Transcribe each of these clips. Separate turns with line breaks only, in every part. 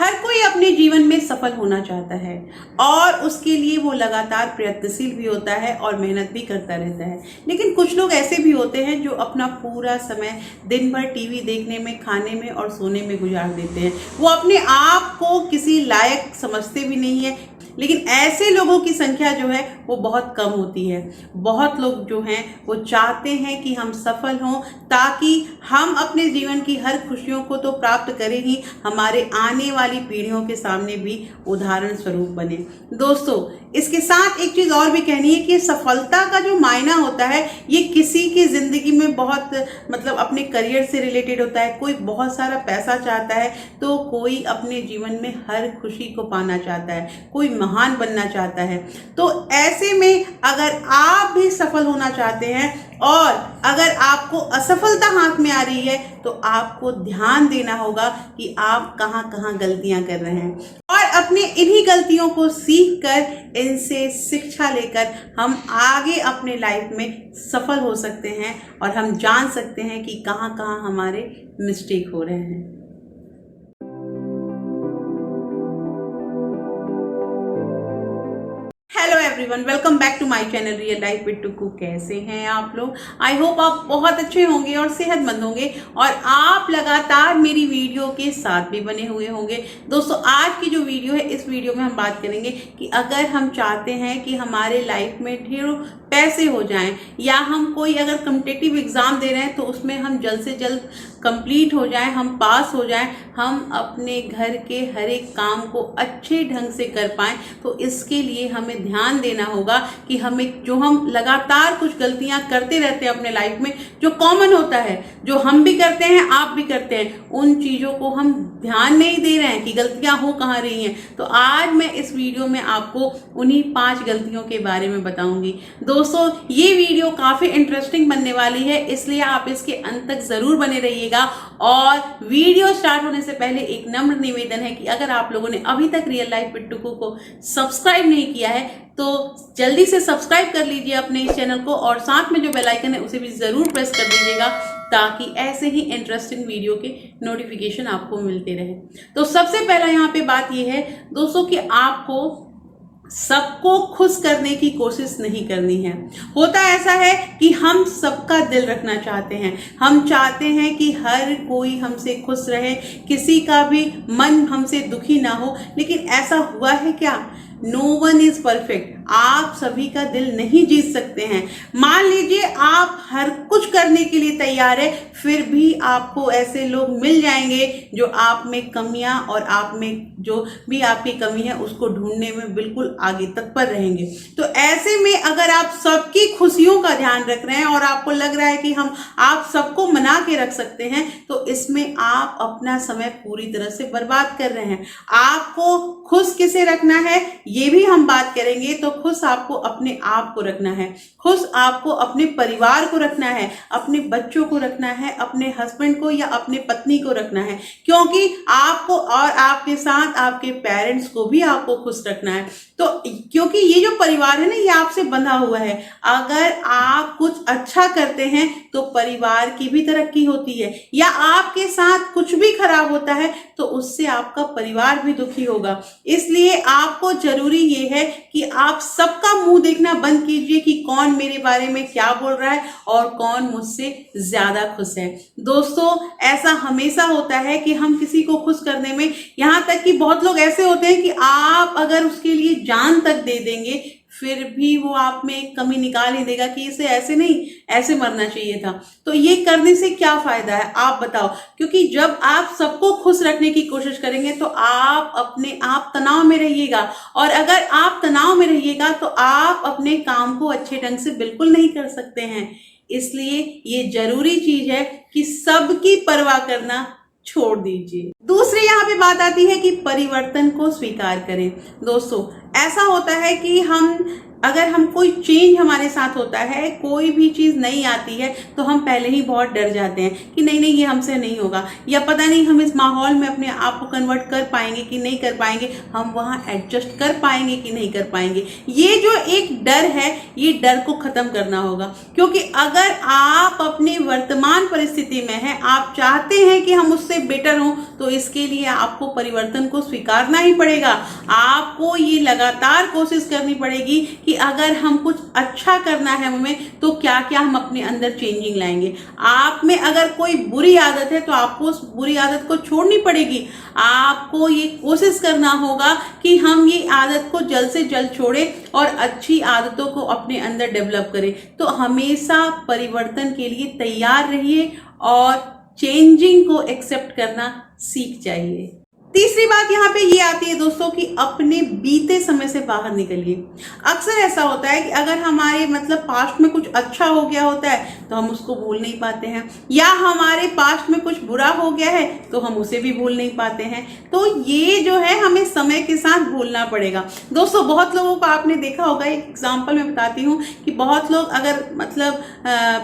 हर कोई अपने जीवन में सफल होना चाहता है और उसके लिए वो लगातार प्रयत्नशील भी होता है और मेहनत भी करता रहता है। लेकिन कुछ लोग ऐसे भी होते हैं जो अपना पूरा समय दिन भर टीवी देखने में, खाने में और सोने में गुजार देते हैं। वो अपने आप को किसी लायक समझते भी नहीं है, लेकिन ऐसे लोगों की संख्या जो है वो बहुत कम होती है। बहुत लोग जो हैं वो चाहते हैं कि हम सफल हों ताकि हम अपने जीवन की हर खुशियों को तो प्राप्त करें ही, हमारे आने वाली पीढ़ियों के सामने भी उदाहरण स्वरूप बने। दोस्तों, इसके साथ एक चीज़ और भी कहनी है कि सफलता का जो मायना होता है ये किसी की ज़िंदगी में बहुत अपने करियर से रिलेटेड होता है। कोई बहुत सारा पैसा चाहता है तो कोई अपने जीवन में हर खुशी को पाना चाहता है, कोई महान बनना चाहता है। तो ऐसे में अगर आप भी सफल होना चाहते हैं और अगर आपको असफलता हाथ में आ रही है तो आपको ध्यान देना होगा कि आप कहाँ कहाँ गलतियां कर रहे हैं और अपने इन्हीं गलतियों को सीख कर, इनसे शिक्षा लेकर हम आगे अपने लाइफ में सफल हो सकते हैं और हम जान सकते हैं कि कहाँ कहाँ हमारे मिस्टेक हो रहे हैं। Hello everyone, welcome back to my channel real life with Tuku. कैसे हैं आप लोग? आई होप आप बहुत अच्छे होंगे और सेहतमंद होंगे और आप लगातार मेरी वीडियो के साथ भी बने हुए होंगे। दोस्तों, आज की जो वीडियो है, इस वीडियो में हम बात करेंगे कि अगर हम चाहते हैं कि हमारे लाइफ में ढेरों पैसे हो जाएं या हम कोई अगर कॉम्पिटिटिव एग्जाम दे रहे हैं तो उसमें हम जल्द से जल्द कंप्लीट हो जाएं, हम पास हो जाएं, हम अपने घर के हर एक काम को अच्छे ढंग से कर पाएं, तो इसके लिए हमें ध्यान देना होगा कि हमें जो हम लगातार कुछ गलतियां करते रहते हैं अपने लाइफ में, जो कॉमन होता है, जो हम भी करते हैं, आप भी करते हैं, उन चीज़ों को हम ध्यान नहीं दे रहे हैं कि गलतियां हो कहाँ रही हैं। तो आज मैं इस वीडियो में आपको उन्हीं 5 गलतियों के बारे में बताऊंगी। दोस्तों, ये वीडियो काफ़ी इंटरेस्टिंग बनने वाली है, इसलिए आप इसके अंत तक ज़रूर बने रहिएगा। और वीडियो स्टार्ट होने से पहले एक नम्र निवेदन है कि अगर आप लोगों ने अभी तक रियल लाइफ विद टुकू को सब्सक्राइब नहीं किया है तो जल्दी से सब्सक्राइब कर लीजिए अपने इस चैनल को और साथ में जो बेल आइकन है उसे भी ज़रूर प्रेस कर दीजिएगा ताकि ऐसे ही इंटरेस्टिंग वीडियो के नोटिफिकेशन आपको मिलते रहे। तो सबसे पहला यहाँ पे बात यह है दोस्तों कि आपको सबको खुश करने की कोशिश नहीं करनी है। होता ऐसा है कि हम सबका दिल रखना चाहते हैं, हम चाहते हैं कि हर कोई हमसे खुश रहे, किसी का भी मन हमसे दुखी ना हो। लेकिन ऐसा हुआ है क्या? No one is perfect. आप सभी का दिल नहीं जीत सकते हैं। मान लीजिए आप हर कुछ करने के लिए तैयार है, फिर भी आपको ऐसे लोग मिल जाएंगे जो आप में कमियां और आप में जो भी आपकी कमी है उसको ढूंढने में बिल्कुल आगे तत्पर रहेंगे। तो ऐसे में अगर आप सबकी खुशियों का ध्यान रख रहे हैं और आपको लग रहा है कि हम आप सबको मना के रख सकते हैं, तो इसमें आप अपना समय पूरी तरह से बर्बाद कर रहे हैं। आपको खुश किसे रखना है ये भी हम बात करेंगे। तो खुश आपको अपने आप को रखना है, खुश आपको अपने परिवार को रखना है, अपने बच्चों को रखना है, अपने हस्बैंड को या अपने पत्नी को रखना है, क्योंकि आपको और आपके साथ आपके पेरेंट्स को भी आपको खुश रखना है। तो क्योंकि ये जो परिवार है ना, ये आपसे बंधा हुआ है। अगर आप कुछ अच्छा करते हैं तो परिवार की भी तरक्की होती है, या आपके साथ कुछ भी खराब होता है तो उससे आपका परिवार भी दुखी होगा। इसलिए आपको जरूरी ये है कि आप सबका मुंह देखना बंद कीजिए कि कौन मेरे बारे में क्या बोल रहा है और कौन मुझसे ज्यादा खुश है। दोस्तों, ऐसा हमेशा होता है कि हम किसी को खुश करने में, यहाँ तक कि बहुत लोग ऐसे होते हैं कि आप अगर उसके लिए जान तक दे देंगे फिर भी वो आप में एक कमी निकाल ही देगा कि इसे ऐसे नहीं, ऐसे मरना चाहिए था। तो ये करने से क्या फायदा है आप बताओ? क्योंकि जब आप सबको खुश रखने की कोशिश करेंगे तो आप अपने आप तनाव में रहिएगा, और अगर आप तनाव में रहिएगा तो आप अपने काम को अच्छे ढंग से बिल्कुल नहीं कर सकते हैं। इसलिए ये जरूरी चीज है कि सबकी परवाह करना छोड़ दीजिए। दूसरी यहाँ पे बात आती है कि परिवर्तन को स्वीकार करें। दोस्तों, ऐसा होता है कि अगर हम कोई चेंज हमारे साथ होता है, कोई भी चीज़ नहीं आती है, तो हम पहले ही बहुत डर जाते हैं कि नहीं नहीं ये हमसे नहीं होगा, या पता नहीं हम इस माहौल में अपने आप को कन्वर्ट कर पाएंगे कि नहीं कर पाएंगे, हम वहाँ एडजस्ट कर पाएंगे कि नहीं कर पाएंगे। ये जो एक डर है, ये डर को ख़त्म करना होगा, क्योंकि अगर आप अपनी वर्तमान परिस्थिति में हैं, आप चाहते हैं कि हम उससे बेटर हों, तो इसके लिए आपको परिवर्तन को स्वीकारना ही पड़ेगा। आपको ये लगातार कोशिश करनी पड़ेगी कि अगर हम कुछ अच्छा करना है हमें, तो क्या क्या हम अपने अंदर चेंजिंग लाएंगे। आप में अगर कोई बुरी आदत है, तो आपको उस बुरी आदत को छोड़नी पड़ेगी। आपको ये कोशिश करना होगा कि हम ये आदत को जल्द से जल्द छोड़ें और अच्छी आदतों को अपने अंदर डेवलप करें। तो हमेशा परिवर्तन के लिए तैयार रहिए और चेंजिंग को एक्सेप्ट करना सीख जाइए। तीसरी बात यहाँ पे ये आती है दोस्तों कि अपने बीते समय से बाहर निकलिए। अक्सर ऐसा होता है कि अगर हमारे पास्ट में कुछ अच्छा हो गया होता है, तो हम उसको भूल नहीं पाते हैं, या हमारे पास्ट में कुछ बुरा हो गया है तो हम उसे भी भूल नहीं पाते हैं। तो ये जो है हमें समय के साथ भूलना पड़ेगा। दोस्तों बहुत लोगों को आपने देखा होगा, एक एग्जाम्पल मैं बताती हूँ कि बहुत लोग अगर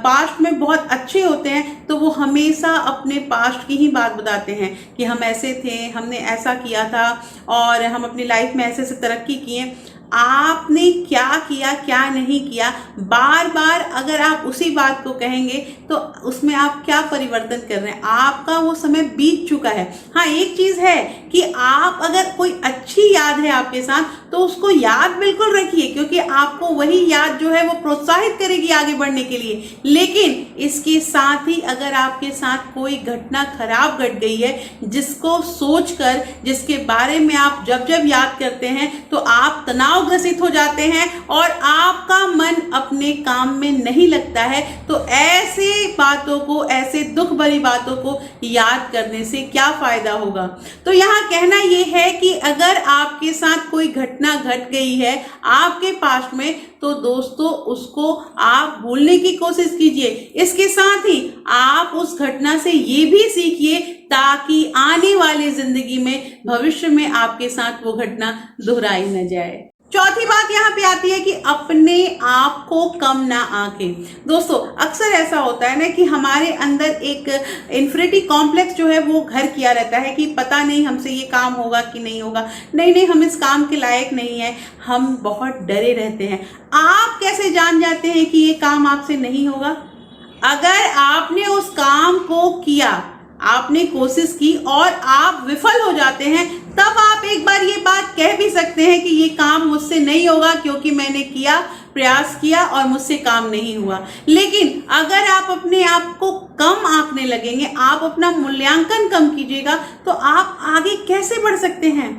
पास्ट में बहुत अच्छे होते हैं, तो वो हमेशा अपने पास्ट की ही बात बताते हैं कि हम ऐसे थे, हमने ऐसा किया था और हम अपनी लाइफ में ऐसे ऐसे तरक्की किए। आपने क्या किया क्या नहीं किया, बार बार अगर आप उसी बात को कहेंगे तो उसमें आप क्या परिवर्तन कर रहे हैं? आपका वो समय बीत चुका है। हाँ, एक चीज़ है कि आप अगर कोई अच्छी याद है आपके साथ, तो उसको याद बिल्कुल रखिए, क्योंकि आपको वही याद जो है वो प्रोत्साहित करेगी आगे बढ़ने के लिए। लेकिन इसके साथ ही अगर आपके साथ कोई घटना खराब घट गई है, जिसको सोचकर, जिसके बारे में आप जब जब याद करते हैं तो आप तनावग्रसित हो जाते हैं और आपका मन अपने काम में नहीं लगता है, तो ऐसे बातों को, ऐसे दुख भरी बातों को याद करने से क्या फायदा होगा। तो यहाँ कहना यह है कि अगर आपके साथ कोई घटना घट गई है आपके पास्ट में, तो दोस्तों उसको आप भूलने की कोशिश कीजिए। इसके साथ ही आप उस घटना से ये भी सीखिए, ताकि आने वाली जिंदगी में, भविष्य में आपके साथ वो घटना दोहराई न जाए। चौथी बात यहाँ पे आती है कि अपने आप को कम ना आंकें। दोस्तों अक्सर ऐसा होता है ना कि हमारे अंदर एक इन्फिनिटी कॉम्प्लेक्स जो है वो घर किया रहता है कि पता नहीं हमसे ये काम होगा कि नहीं होगा, नहीं हम इस काम के लायक नहीं है, हम बहुत डरे रहते हैं। आप कैसे जान जाते हैं कि ये काम आपसे नहीं होगा? अगर आपने उस काम को किया, आपने कोशिश की और आप विफल हो जाते हैं, तब आप एक बार ये बात कह भी सकते हैं कि ये काम मुझसे नहीं होगा, क्योंकि मैंने किया, प्रयास किया और मुझसे काम नहीं हुआ। लेकिन अगर आप अपने आप को कम आंकने लगेंगे, आप अपना मूल्यांकन कम कीजिएगा, तो आप आगे कैसे बढ़ सकते हैं?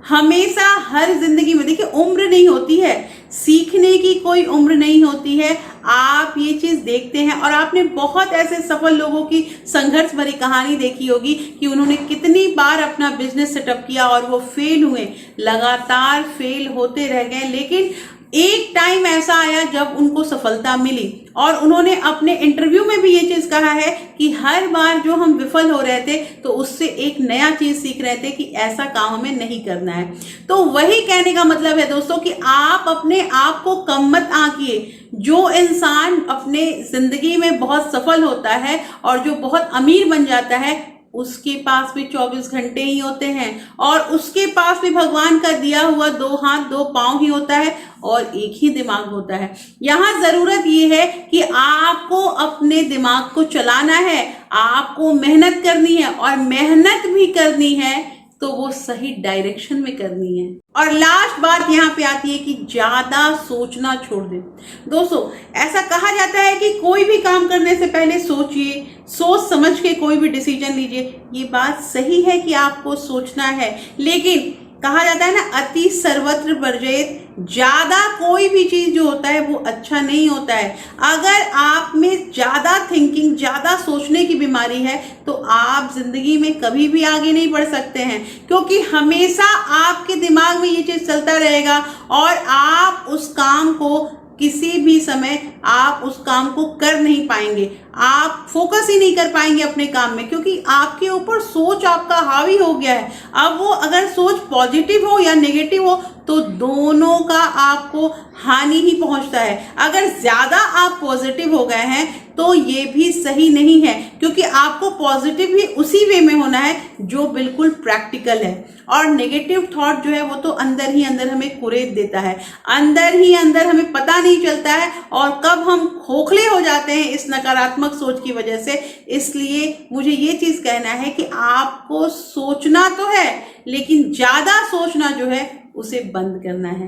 हमेशा हर जिंदगी में देखिए, उम्र नहीं होती है, सीखने की कोई उम्र नहीं होती है। आप ये चीज़ देखते हैं और आपने बहुत ऐसे सफल लोगों की संघर्ष भरी कहानी देखी होगी कि उन्होंने कितनी बार अपना बिजनेस सेटअप किया और वो फेल हुए, लगातार फेल होते रह गए। लेकिन एक टाइम ऐसा आया जब उनको सफलता मिली, और उन्होंने अपने इंटरव्यू में भी ये चीज़ कहा है कि हर बार जो हम विफल हो रहे थे, तो उससे एक नया चीज़ सीख रहे थे कि ऐसा काम हमें नहीं करना है। तो वही कहने का मतलब है दोस्तों कि आप अपने आप को कम मत आंकिए। जो इंसान अपने जिंदगी में बहुत सफल होता है और जो बहुत अमीर बन जाता है, उसके पास भी 24 घंटे ही होते हैं, और उसके पास भी भगवान का दिया हुआ 2 हाथ 2 पांव ही होता है और एक ही दिमाग होता है। यहाँ जरूरत ये है कि आपको अपने दिमाग को चलाना है, आपको मेहनत करनी है, और मेहनत भी करनी है तो वो सही डायरेक्शन में करनी है। और लास्ट बात यहाँ पे आती है कि ज्यादा सोचना छोड़ दें। दोस्तों ऐसा कहा जाता है कि कोई भी काम करने से पहले सोचिए, सोच समझ के कोई भी डिसीजन लीजिए। ये बात सही है कि आपको सोचना है, लेकिन कहा जाता है ना, अति सर्वत्र वर्जयेत, ज्यादा कोई भी चीज जो होता है वो अच्छा नहीं होता है। अगर आप में ज्यादा थिंकिंग, ज्यादा सोचने की बीमारी है, तो आप जिंदगी में कभी भी आगे नहीं बढ़ सकते हैं, क्योंकि हमेशा आपके दिमाग में ये चीज चलता रहेगा और आप उस काम को किसी भी समय आप उस काम को कर नहीं पाएंगे। आप फोकस ही नहीं कर पाएंगे अपने काम में, क्योंकि आपके ऊपर सोच आपका हावी हो गया है। अब वो अगर सोच पॉजिटिव हो या नेगेटिव हो तो दोनों का आपको हानि ही पहुंचता है। अगर ज्यादा आप पॉजिटिव हो गए हैं तो ये भी सही नहीं है, क्योंकि आपको पॉजिटिव भी उसी वे में होना है जो बिल्कुल प्रैक्टिकल है। और नेगेटिव थॉट जो है वो तो अंदर ही अंदर हमें कुरेद देता है, अंदर ही अंदर हमें पता नहीं चलता है और कब हम खोखले हो जाते हैं इस नकारात्मक सोच की वजह से। इसलिए मुझे ये चीज कहना है कि आपको सोचना तो है, लेकिन ज्यादा सोचना जो है उसे बंद करना है।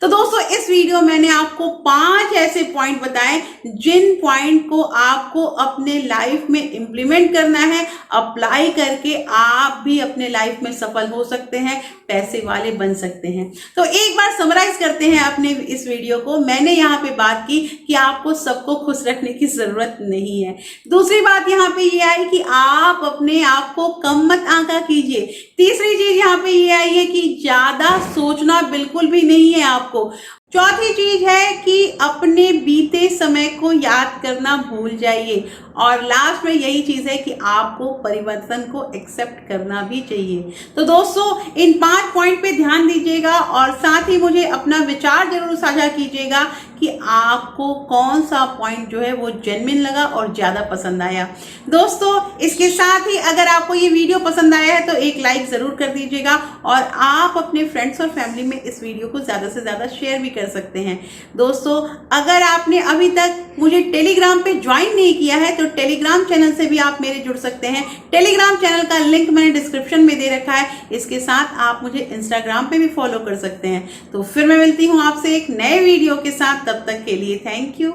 तो दोस्तों, इस वीडियो में मैंने आपको 5 ऐसे पॉइंट बताए जिन पॉइंट को आपको अपने लाइफ में इंप्लीमेंट करना है। अप्लाई करके आप भी अपने लाइफ में सफल हो सकते हैं, पैसे वाले बन सकते हैं। तो एक बार समराइज करते हैं अपने इस वीडियो को। मैंने यहाँ पे बात की कि आपको सबको खुश रखने की जरूरत नहीं है। दूसरी बात यहाँ पे ये आई कि आप अपने आप को कम मत आंका कीजिए। तीसरी चीज यहाँ पे ये आई है कि ज्यादा सोचना बिल्कुल भी नहीं है आपको। चौथी चीज है कि अपने बीते समय को याद करना भूल जाइए। और लास्ट में यही चीज है कि आपको परिवर्तन को एक्सेप्ट करना भी चाहिए। तो दोस्तों, इन 5 पॉइंट पे ध्यान दीजिएगा और साथ ही मुझे अपना विचार जरूर साझा कीजिएगा कि आपको कौन सा पॉइंट जो है वो जेन्युइन लगा और ज्यादा पसंद आया। दोस्तों, इसके साथ ही अगर आपको ये वीडियो पसंद आया है तो एक लाइक जरूर कर दीजिएगा और आप अपने फ्रेंड्स और फैमिली में इस वीडियो को ज्यादा से ज्यादा शेयर भी कर सकते हैं। दोस्तों, अगर आपने अभी तक मुझे टेलीग्राम पे ज्वाइन नहीं किया है तो टेलीग्राम चैनल से भी आप मेरे जुड़ सकते हैं। टेलीग्राम चैनल का लिंक मैंने डिस्क्रिप्शन में दे रखा है। इसके साथ आप मुझे इंस्टाग्राम पे भी फॉलो कर सकते हैं। तो फिर मैं मिलती हूँ आपसे एक नए वीडियो के साथ। तब तक के लिए thank you.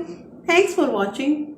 Thanks for watching.